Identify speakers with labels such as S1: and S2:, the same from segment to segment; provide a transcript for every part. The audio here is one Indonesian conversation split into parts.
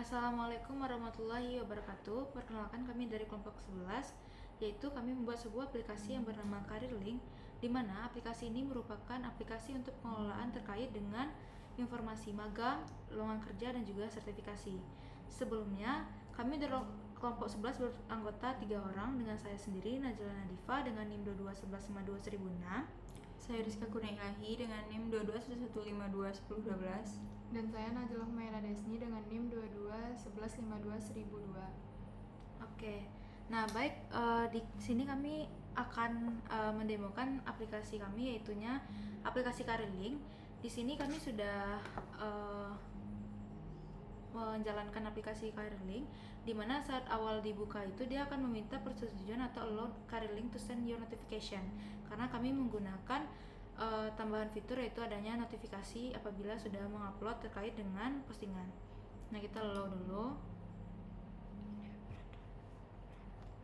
S1: Assalamualaikum warahmatullahi wabarakatuh. Perkenalkan, kami dari kelompok 11, yaitu kami membuat sebuah aplikasi yang bernama Career Link, di mana aplikasi ini merupakan aplikasi untuk pengelolaan terkait dengan informasi magang, lowongan kerja, dan juga sertifikasi. Sebelumnya, kami dari kelompok 11 beranggota 3 orang dengan saya sendiri, Najla Nadifa, dengan NIM 2211521006.
S2: Saya Rizka Kurniahi dengan NIM 2211521012.
S3: Dan saya Najla Humaira Desni dengan NIM 2211521002.
S1: Oke, nah baik, di sini kami akan mendemokan aplikasi kami, yaitunya aplikasi Career. Di sini kami sudah menjalankan aplikasi Career, di mana saat awal dibuka itu dia akan meminta persetujuan atau allow Career to send your notification, karena kami menggunakan tambahan fitur yaitu adanya notifikasi apabila sudah mengupload terkait dengan postingan. Nah, kita allow dulu.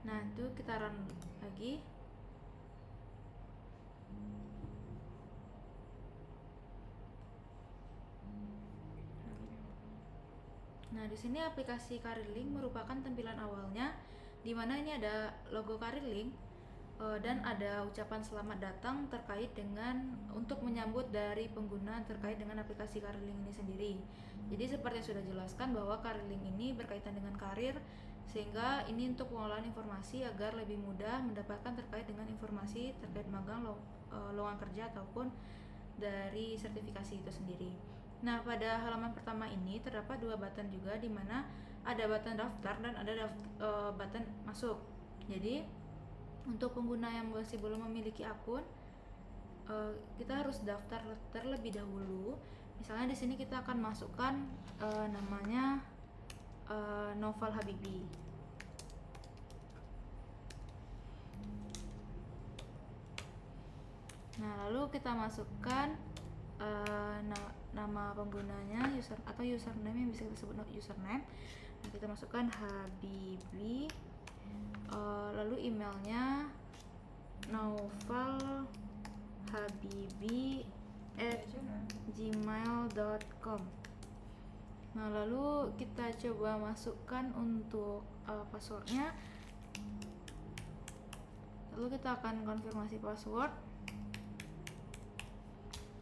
S1: Nah, itu kita run lagi. Nah, di sini aplikasi Career merupakan tampilan awalnya, di mana ini ada logo Career dan ada ucapan selamat datang terkait dengan untuk menyambut dari pengguna terkait dengan aplikasi Career ini sendiri. Jadi seperti yang sudah jelaskan bahwa Career ini berkaitan dengan karir, sehingga ini untuk pengelolaan informasi agar lebih mudah mendapatkan terkait dengan informasi terkait magang, lowongan kerja ataupun dari sertifikasi itu sendiri. Nah, pada halaman pertama ini terdapat dua button juga, di mana ada button daftar dan ada button masuk. Jadi untuk pengguna yang masih belum memiliki akun, kita harus daftar terlebih dahulu. Misalnya di sini kita akan masukkan namanya Novel Habibi. Nah, lalu kita masukkan nama penggunanya, user atau username yang bisa kita sebut username. Nah, kita masukkan Habibi, lalu emailnya novelhabibi@gmail.com. Nah, lalu kita coba masukkan untuk passwordnya. Lalu kita akan konfirmasi password.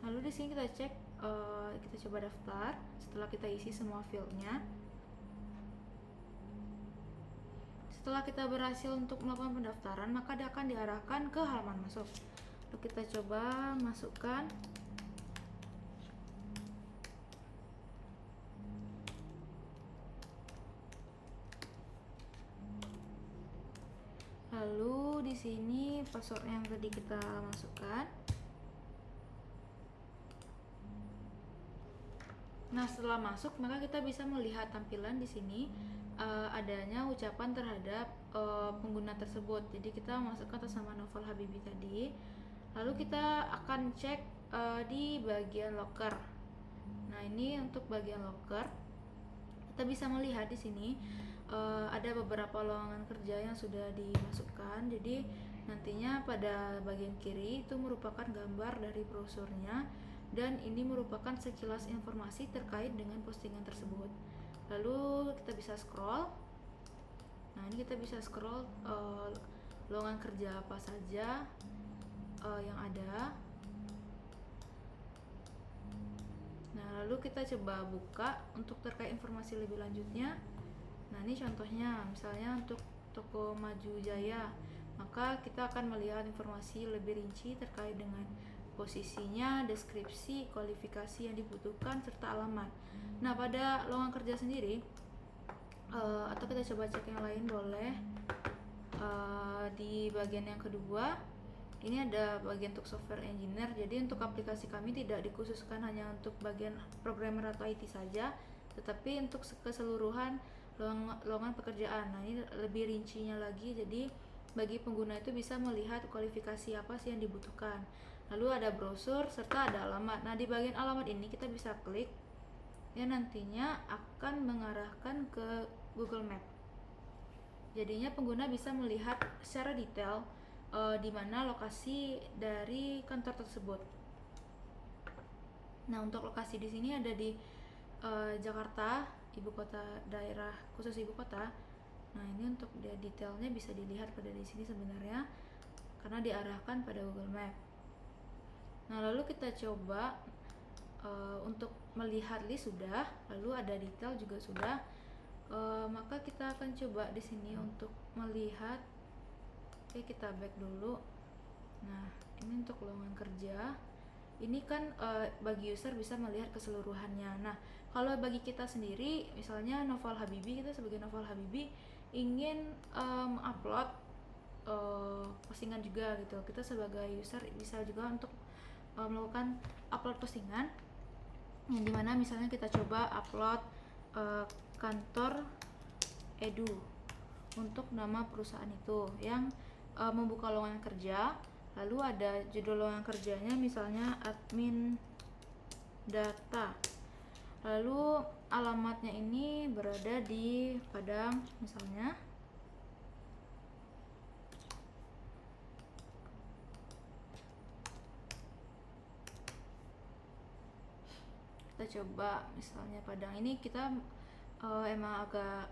S1: Lalu di sini kita cek, kita coba daftar. Setelah kita isi semua fieldnya, setelah kita berhasil untuk melakukan pendaftaran, maka dia akan diarahkan ke halaman masuk. Lalu kita coba masukkan. Lalu di sini password yang tadi kita masukkan. Nah, setelah masuk, maka kita bisa melihat tampilan di sini adanya ucapan terhadap pengguna tersebut. Jadi kita masukkan atas nama Novel Habibi tadi. Lalu kita akan cek di bagian locker. Nah, ini untuk bagian locker, kita bisa melihat di sini ada beberapa lowongan kerja yang sudah dimasukkan. Jadi nantinya pada bagian kiri itu merupakan gambar dari brosurnya, dan ini merupakan sekilas informasi terkait dengan postingan tersebut. Lalu kita bisa scroll. Nah, ini kita bisa scroll lowongan kerja apa saja yang ada. Nah, lalu kita coba buka untuk terkait informasi lebih lanjutnya. Nah, ini contohnya, misalnya untuk toko Maju Jaya, maka kita akan melihat informasi lebih rinci terkait dengan posisinya, deskripsi, kualifikasi yang dibutuhkan, serta alamat. Nah, pada lowongan kerja sendiri, atau kita coba cek yang lain boleh, di bagian yang kedua ini ada bagian untuk software engineer. Jadi untuk aplikasi kami tidak dikhususkan hanya untuk bagian programmer atau IT saja, tetapi untuk keseluruhan lowongan pekerjaan. Nah, ini lebih rincinya lagi, jadi bagi pengguna itu bisa melihat kualifikasi apa sih yang dibutuhkan. Lalu ada brosur serta ada alamat. Nah, di bagian alamat ini kita bisa klik, ya, nantinya akan mengarahkan ke Google Map. Jadinya pengguna bisa melihat secara detail di mana lokasi dari kantor tersebut. Nah, untuk lokasi di sini ada di Jakarta, ibu kota, daerah khusus ibu kota. Nah, ini untuk dia detailnya bisa dilihat pada di sini sebenarnya karena diarahkan pada Google Map. Nah, lalu kita coba untuk melihat list sudah, lalu ada detail juga sudah. Maka kita akan coba di sini untuk melihat. Oke, kita back dulu. Nah, ini untuk lowongan kerja. Ini kan bagi user bisa melihat keseluruhannya. Nah, kalau bagi kita sendiri, misalnya Noval Habibi, kita sebagai Noval Habibi ingin upload postingan juga gitu. Kita sebagai user bisa juga untuk melakukan upload postingan, yang dimana misalnya kita coba upload kantor edu untuk nama perusahaan itu yang membuka lowongan kerja. Lalu ada judul lowongan kerjanya misalnya admin data, lalu alamatnya ini berada di Padang misalnya. Kita coba misalnya Padang, ini kita emang agak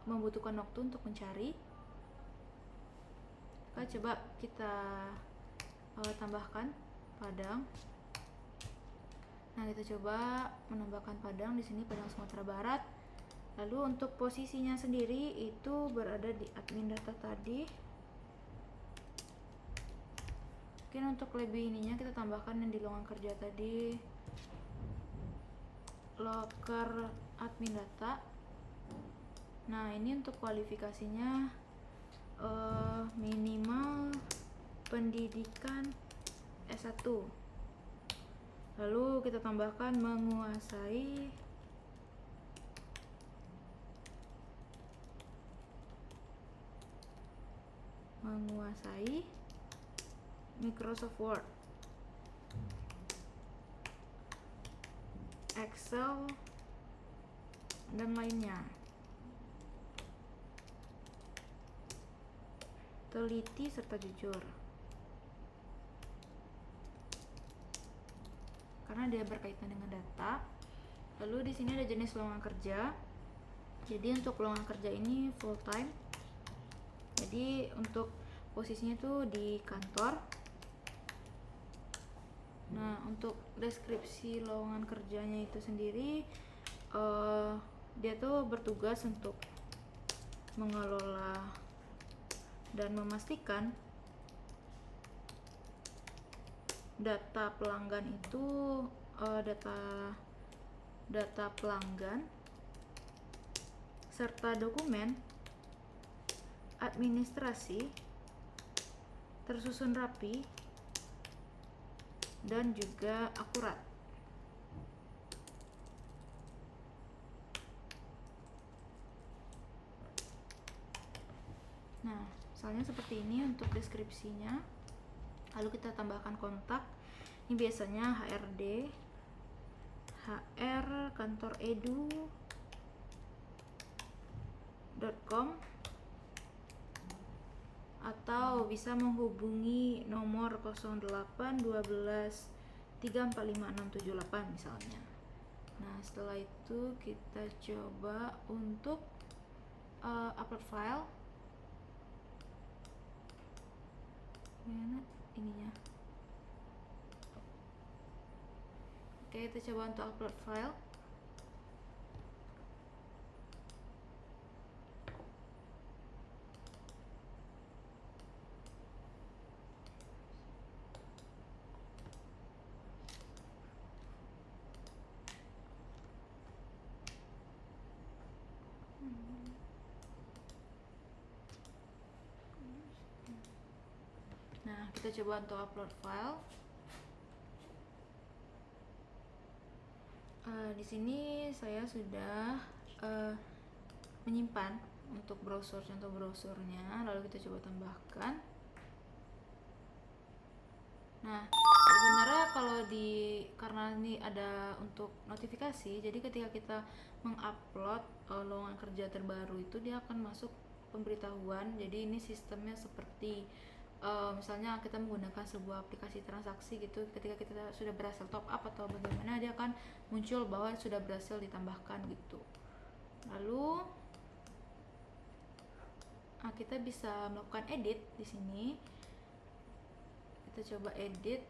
S1: membutuhkan waktu untuk mencari. Coba kita tambahkan Padang. Nah, kita coba menambahkan Padang di sini, Padang Sumatera Barat. Lalu untuk posisinya sendiri itu berada di admin data tadi. Mungkin untuk lebih ininya kita tambahkan yang di lowongan kerja tadi, loker admin data. Nah, ini untuk kualifikasinya minimal pendidikan S1. Lalu kita tambahkan menguasai Microsoft Word, Excel, dan lainnya. Teliti serta jujur, karena dia berkaitan dengan data. Lalu di sini ada jenis lowongan kerja. Jadi untuk lowongan kerja ini full time. Jadi untuk posisinya tuh di kantor. Nah, untuk deskripsi lowongan kerjanya itu sendiri, dia tuh bertugas untuk mengelola dan memastikan data pelanggan itu data pelanggan serta dokumen administrasi tersusun rapi dan juga akurat. Nah, misalnya seperti ini untuk deskripsinya. Lalu kita tambahkan kontak. Ini biasanya HRD, HR kantor edu.com, atau bisa menghubungi nomor 08 12 345 678 misalnya. Nah, setelah itu kita coba untuk upload file. Mana ininya? Oke, kita coba untuk upload file. Nah, kita coba untuk upload file. Di sini saya sudah menyimpan untuk browser, contoh browsernya. Lalu kita coba tambahkan. Nah, sebenarnya kalau karena ini ada untuk notifikasi, jadi ketika kita mengupload lowongan kerja terbaru itu dia akan masuk pemberitahuan. Jadi ini sistemnya seperti misalnya kita menggunakan sebuah aplikasi transaksi gitu, ketika kita sudah berhasil top up atau bagaimana, dia akan muncul bahwa sudah berhasil ditambahkan gitu. Lalu kita bisa melakukan edit di sini. Kita coba edit.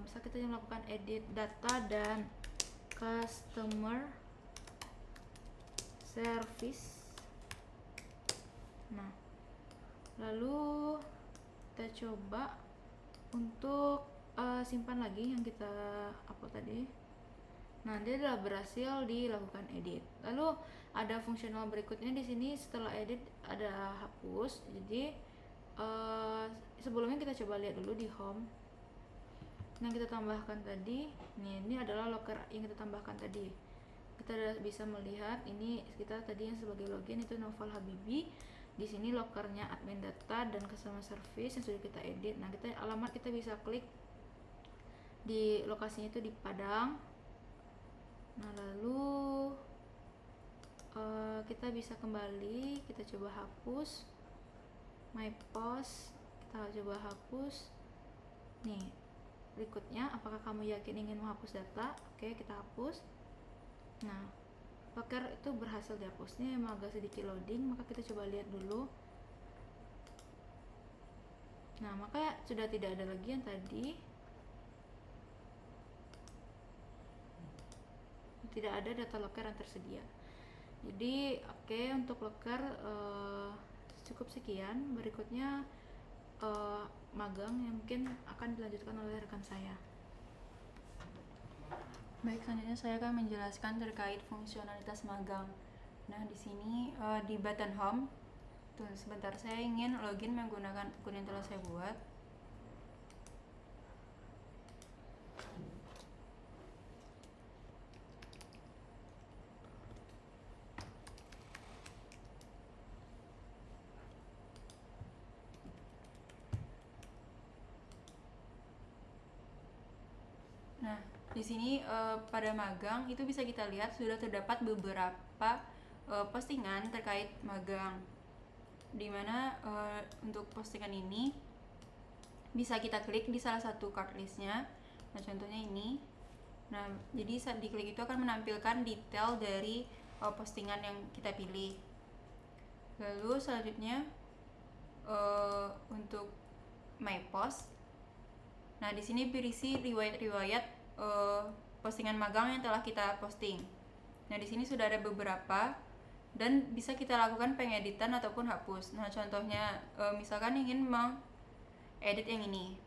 S1: Misal kita melakukan edit data dan customer service. Nah, lalu kita coba untuk simpan lagi yang kita upload tadi. Nah, dia telah berhasil dilakukan edit. Lalu ada fungsional berikutnya di sini. Setelah edit ada hapus. Jadi sebelumnya kita coba lihat dulu di home. Nah, kita tambahkan tadi. Ini adalah locker yang kita tambahkan tadi. Kita bisa melihat ini kita tadi yang sebagai login itu Noval Habibi. Di sini lockernya admin data dan customer service yang sudah kita edit. Nah, alamat kita bisa klik di lokasinya itu di Padang. Nah, lalu kita bisa kembali, kita coba hapus my post, kita coba hapus. Nih, berikutnya, apakah kamu yakin ingin menghapus data? Oke, kita hapus. Nah, locker itu berhasil dihapus. Ini emang agak sedikit loading, maka kita coba lihat dulu. Nah, maka sudah tidak ada lagi yang tadi. Tidak ada data locker yang tersedia. Jadi, oke, untuk locker cukup sekian. Berikutnya magang yang mungkin akan dilanjutkan oleh rekan saya.
S2: Baik, selanjutnya saya akan menjelaskan terkait fungsionalitas magang. Nah, di sini di button home, tuh sebentar, saya ingin login menggunakan akun yang telah saya buat. Nah, di sini pada magang itu bisa kita lihat sudah terdapat beberapa postingan terkait magang, dimana untuk postingan ini bisa kita klik di salah satu card listnya. Nah, contohnya ini. Nah, jadi saat diklik itu akan menampilkan detail dari postingan yang kita pilih. Lalu selanjutnya untuk my post. Nah, di sini berisi riwayat-riwayat postingan magang yang telah kita posting. Nah, di sini sudah ada beberapa dan bisa kita lakukan pengeditan ataupun hapus. Nah, contohnya misalkan ingin mengedit yang ini.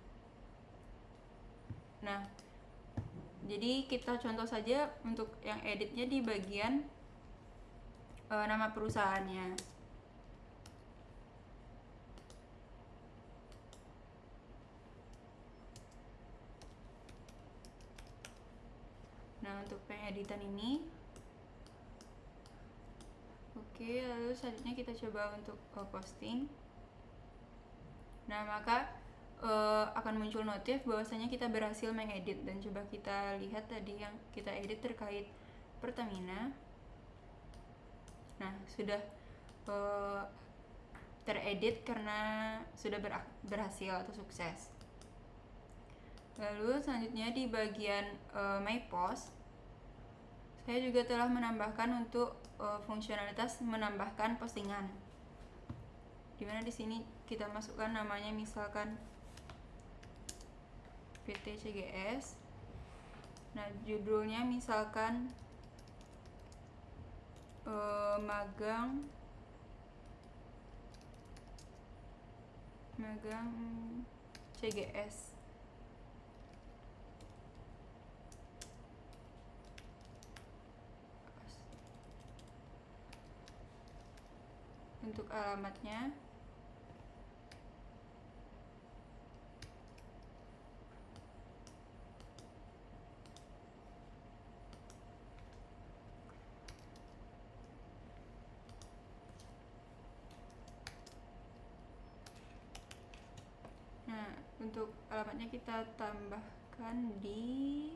S2: Nah, jadi kita contoh saja untuk yang editnya di bagian nama perusahaannya. Nah, untuk pengeditan ini, oke, lalu selanjutnya kita coba untuk posting. Nah, maka akan muncul notif bahwasanya kita berhasil mengedit, dan coba kita lihat tadi yang kita edit terkait Pertamina. Nah, sudah teredit karena sudah berhasil atau sukses. Lalu selanjutnya di bagian my post, saya juga telah menambahkan untuk fungsionalitas menambahkan postingan, dimana di sini kita masukkan namanya, misalkan PT CGS. Nah, judulnya misalkan magang CGS. Untuk alamatnya untuk alamatnya kita tambahkan di,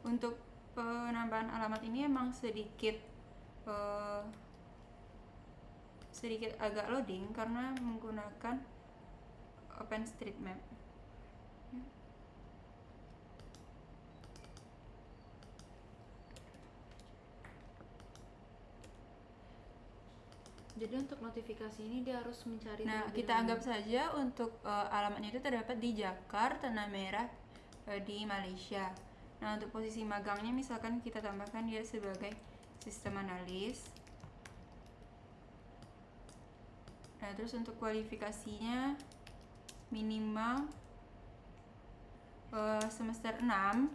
S2: untuk penambahan alamat ini emang sedikit agak loading karena menggunakan OpenStreetMap.
S1: Jadi untuk notifikasi ini dia harus mencari
S2: Nah,
S1: terlebih
S2: kita
S1: dahulu.
S2: anggap saja untuk alamatnya itu terdapat di Jakarta, Tanah Merah, di Malaysia. Nah, untuk posisi magangnya misalkan kita tambahkan dia sebagai sistem analis. Nah, terus untuk kualifikasinya minimal semester 6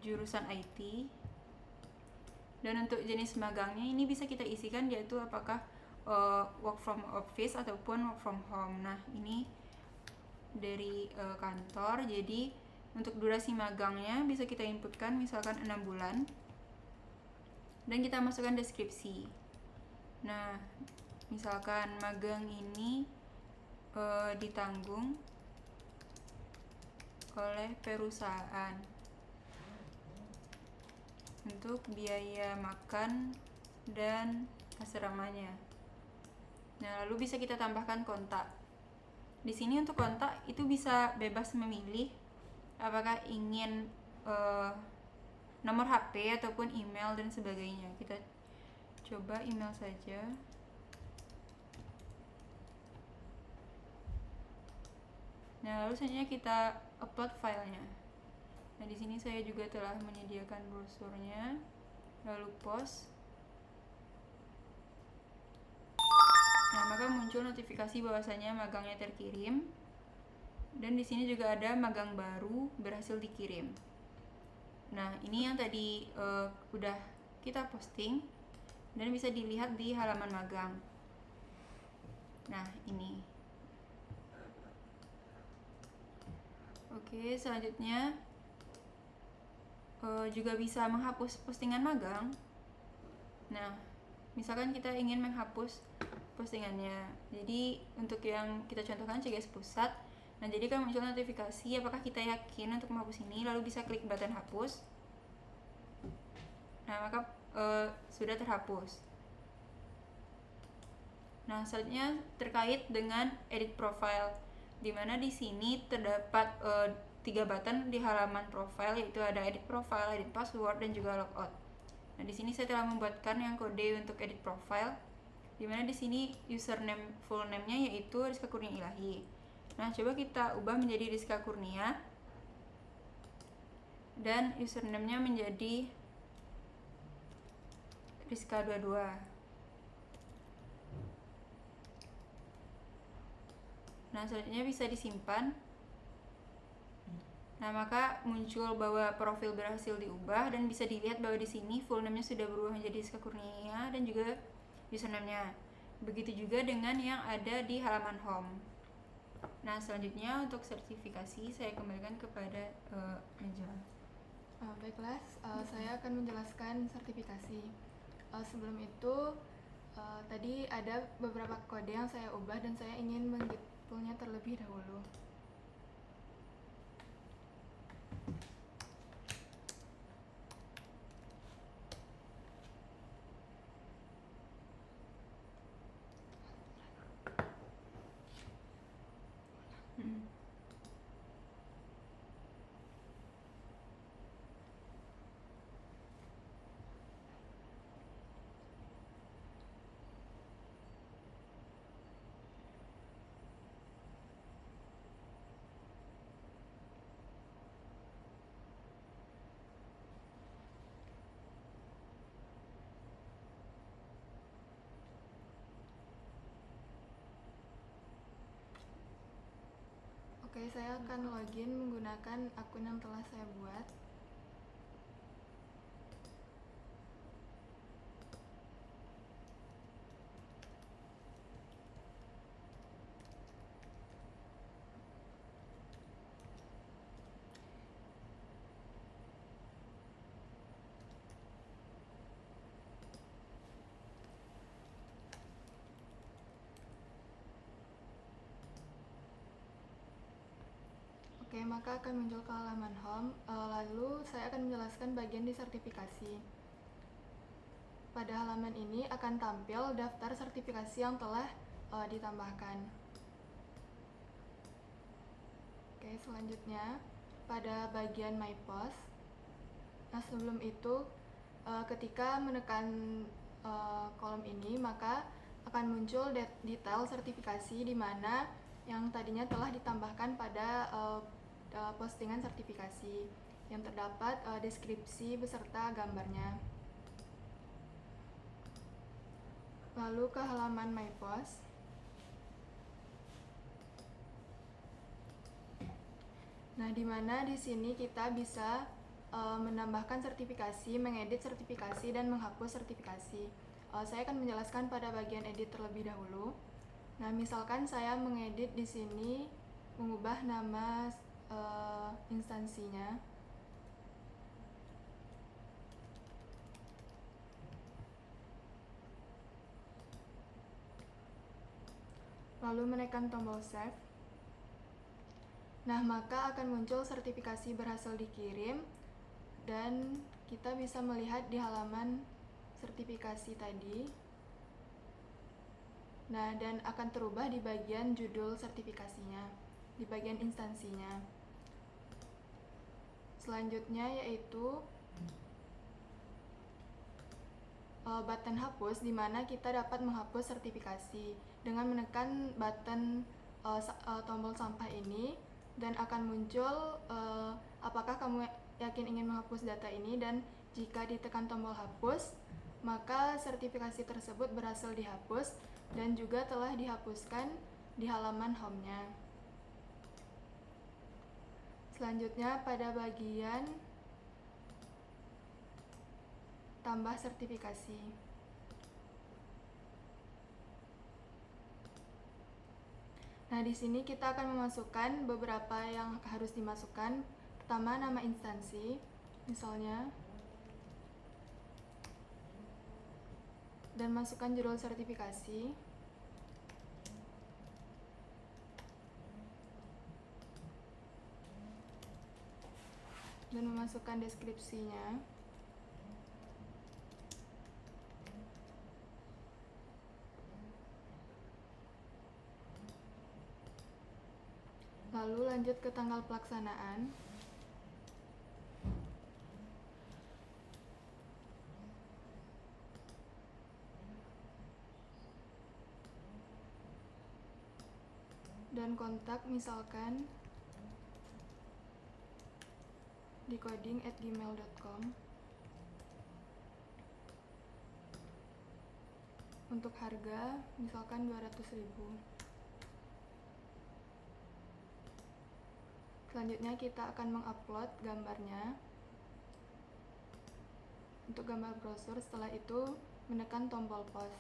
S2: jurusan IT. Dan untuk jenis magangnya ini bisa kita isikan yaitu apakah work from office ataupun work from home. Nah, ini dari kantor. Jadi untuk durasi magangnya bisa kita inputkan misalkan 6 bulan dan kita masukkan deskripsi. Nah, misalkan magang ini ditanggung oleh perusahaan untuk biaya makan dan asramanya. Nah, lalu bisa kita tambahkan kontak. Di sini untuk kontak itu bisa bebas memilih apakah ingin nomor HP ataupun email dan sebagainya. Kita coba email saja. Nah, lalu selanjutnya kita upload filenya. Nah, di sini saya juga telah menyediakan brosurnya. Lalu post. Nah, maka muncul notifikasi bahwasanya magangnya terkirim. Dan di sini juga ada magang baru berhasil dikirim. Nah, ini yang tadi udah kita posting dan bisa dilihat di halaman magang. Nah, ini. Oke, selanjutnya juga bisa menghapus postingan magang. Nah, misalkan kita ingin menghapus postingannya. Jadi untuk yang kita contohkan CGS Pusat. Nah, jadi kan muncul notifikasi apakah kita yakin untuk menghapus ini, lalu bisa klik button hapus. Nah, maka sudah terhapus. Nah, selanjutnya terkait dengan edit profile, di mana di sini terdapat 3 button di halaman profile, yaitu ada edit profile, edit password, dan juga logout. Nah, di sini saya telah membuatkan yang kode untuk edit profile, di mana di sini username full name-nya yaitu Rizka Kurnia Ilahi. Nah, coba kita ubah menjadi Rizka Kurnia dan username-nya menjadi Rizka22. Nah, selanjutnya bisa disimpan. Nah, maka muncul bahwa profil berhasil diubah dan bisa dilihat bahwa di sini full name-nya sudah berubah menjadi Rizka Kurnia dan juga username-nya. Begitu juga dengan yang ada di halaman home. Nah, selanjutnya untuk sertifikasi saya kembalikan kepada Najwa.
S3: Baiklah, saya akan menjelaskan sertifikasi. Sebelum itu, tadi ada beberapa kode yang saya ubah dan saya ingin mengitulnya terlebih dahulu. Oke, saya akan login menggunakan akun yang telah saya buat. Oke, maka akan muncul ke halaman home. Lalu saya akan menjelaskan bagian di sertifikasi. Pada halaman ini akan tampil daftar sertifikasi yang telah ditambahkan. Oke, selanjutnya pada bagian My Post. Nah, sebelum itu ketika menekan kolom ini, maka akan muncul detail sertifikasi di mana yang tadinya telah ditambahkan pada postingan sertifikasi yang terdapat deskripsi beserta gambarnya. Lalu ke halaman My Post. Nah, di mana di sini kita bisa menambahkan sertifikasi, mengedit sertifikasi, dan menghapus sertifikasi. Saya akan menjelaskan pada bagian edit terlebih dahulu. Nah, misalkan saya mengedit di sini, mengubah nama instansinya. Lalu menekan tombol save. Nah, maka akan muncul sertifikasi berhasil dikirim dan kita bisa melihat di halaman sertifikasi tadi. Nah, dan akan terubah di bagian judul sertifikasinya, di bagian instansinya. Selanjutnya yaitu button hapus, di mana kita dapat menghapus sertifikasi dengan menekan button tombol sampah ini, dan akan muncul apakah kamu yakin ingin menghapus data ini, dan jika ditekan tombol hapus maka sertifikasi tersebut berhasil dihapus dan juga telah dihapuskan di halaman home-nya. Selanjutnya pada bagian tambah sertifikasi. Nah, di sini kita akan memasukkan beberapa yang harus dimasukkan. Pertama, nama instansi, misalnya, dan masukkan judul sertifikasi. Dan memasukkan deskripsinya. Lalu lanjut ke tanggal pelaksanaan. Dan kontak misalkan di coding@gmail.com. Untuk harga misalkan 200.000. Selanjutnya kita akan mengupload gambarnya. Untuk gambar brosur, setelah itu menekan tombol post.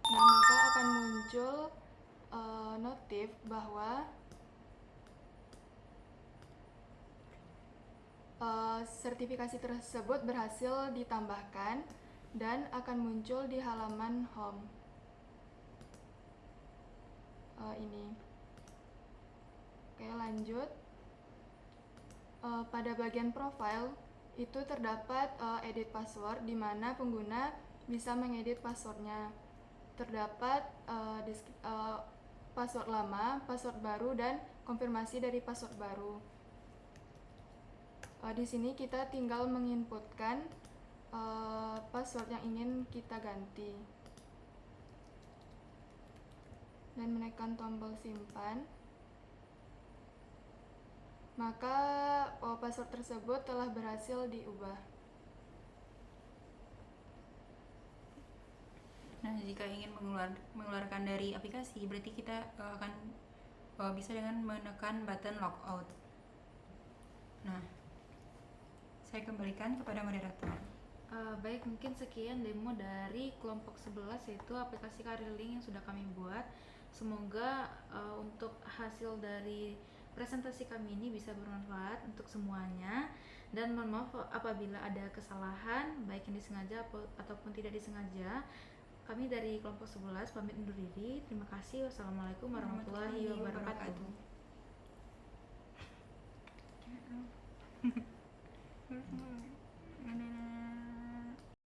S3: Nah, maka akan muncul notif bahwa sertifikasi tersebut berhasil ditambahkan dan akan muncul di halaman home ini. Oke, lanjut. Pada bagian profile itu terdapat edit password, di mana pengguna bisa mengedit passwordnya. Terdapat password lama, password baru, dan konfirmasi dari password baru. Di sini kita tinggal menginputkan password yang ingin kita ganti dan menekan tombol simpan. Maka password tersebut telah berhasil diubah.
S2: Nah, jika ingin mengeluarkan dari aplikasi, berarti kita akan bisa dengan menekan button logout. Nah, saya kembalikan kepada moderator.
S1: Baik, mungkin sekian demo dari kelompok 11, yaitu aplikasi Karirlink yang sudah kami buat. Semoga untuk hasil dari presentasi kami ini bisa bermanfaat untuk semuanya, dan mohon maaf apabila ada kesalahan baik yang disengaja ataupun tidak disengaja. Kami dari kelompok 11 pamit undur diri. Terima kasih. Wassalamualaikum warahmatullahi wabarakatuh.